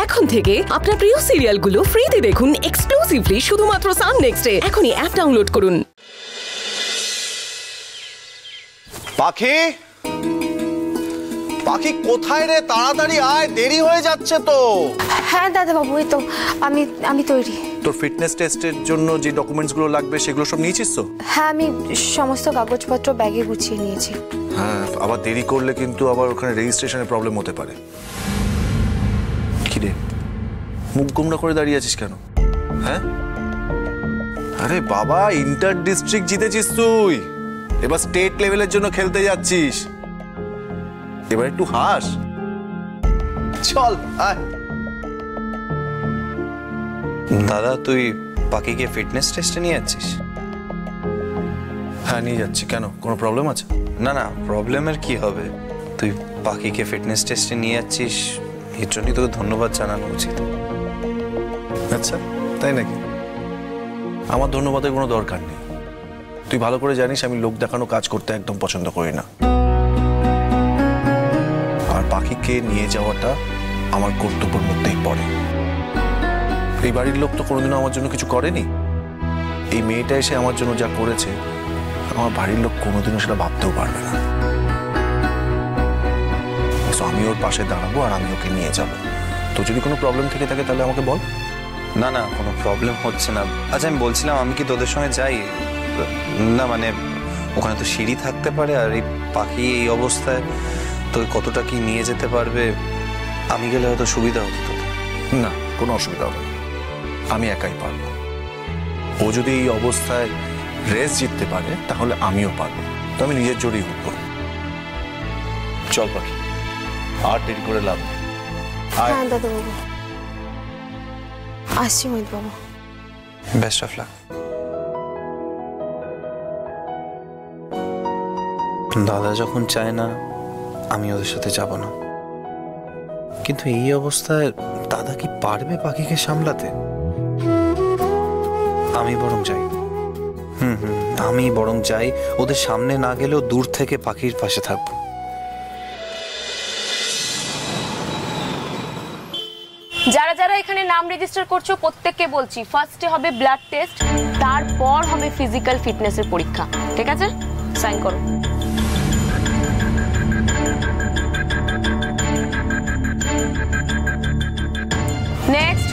এখন থেকে আপনার প্রিয় সিরিয়ালগুলো ফ্রিতে দেখুন এক্সক্লুসিভলি শুধুমাত্র সান নেক্সটে। এখনই অ্যাপ ডাউনলোড করুন। পাখি, পাখি কোথায় রে? তাড়াতাড়ি আয়, দেরি হয়ে যাচ্ছে তো। হ্যাঁ দাদা বাবু, এই তো আমি তৈরি। তোর ফিটনেস টেস্টের জন্য যে ডকুমেন্টস গুলো লাগবে সেগুলো সব নিয়েছিস তো? হ্যাঁ, আমি সমস্ত কাগজপত্র ব্যাগে গুছিয়ে নিয়েছি। হ্যাঁ, আবার দেরি করলে কিন্তু আবার ওখানে রেজিস্ট্রেশনে প্রবলেম হতে পারে। কি রে, মুখ গোমড়া করে দাঁড়িয়ে আছিস কেন? হ্যাঁ, আরে বাবা, ইন্টার ডিস্ট্রিক্ট জিতেছিস তুই, এবার স্টেট লেভেলের জন্য খেলতে যাচ্ছিস। এবার একটু হাস, চল আয়। দাদা, তুই পাখিকে ফিটনেস টেস্টে নিয়ে যাচ্ছিস? হ্যাঁ, নিয়ে যাচ্ছি। কেন, কোনো প্রবলেম আছে? না না, প্রবলেমের কি হবে? তুই পাখিকে ফিটনেস টেস্টে নিয়ে যাচ্ছিস, এর জন্যই তোকে ধন্যবাদ জানানো উচিত। আচ্ছা, তাই নাকি? আমার ধন্যবাদের কোনো দরকার নেই। তুই ভালো করে জানিস আমি লোক দেখানো কাজ করতে একদম পছন্দ করি না। আর পাখিকে নিয়ে যাওয়াটা আমার কর্তব্যের মধ্যেই পড়ে। এই বাড়ির লোক তো কোনোদিনও আমার জন্য কিছু করেনি। এই মেয়েটা এসে আমার জন্য যা করেছে, আমার বাড়ির লোক কোনোদিনও সেটা ভাবতেও পারবে না। আমি ওর পাশে দাঁড়াবো আর আমি ওকে নিয়ে যাব। তো যদি কোনো প্রবলেম থেকে থাকে তাহলে আমাকে বল। না না, কোনো প্রবলেম হচ্ছে না। আচ্ছা, আমি বলছিলাম আমি কি তোদের সঙ্গে যাই? না মানে ওখানে তো সিঁড়ি থাকতে পারে, আর এই পাখি এই অবস্থায় তোকে কতটা কি নিয়ে যেতে পারবে, আমি গেলে হয়তো সুবিধা হতো তোদের। না, কোনো অসুবিধা হবে না, আমি একাই পারবো। ও যদি এই অবস্থায় রেস জিততে পারে তাহলে আমিও পারবো। তো আমি নিজের জোরেই উঠবো। চল পাখি, আর দেরি করে লাভ নেই। হ্যাঁ দাদা বাবু, আসছি মোহিত বাবু। Best of luck. দাদা যখন চায় না আমি ওদের সাথে যাব না, কিন্তু এই অবস্থায় দাদা কি পারবে পাখিকে সামলাতে? আমি বরং যাই। আমি বরং যাই, ওদের সামনে না গেলেও দূর থেকে পাখির পাশে থাকবো। যারা যারা এখানে নাম রেজিস্টার করছো প্রত্যেককে বলছি, ফার্স্টে হবে ব্লাড টেস্ট, তারপর হবে ফিজিক্যাল ফিটনেসের পরীক্ষা। ঠিক আছে, সাইন করো। নেক্সট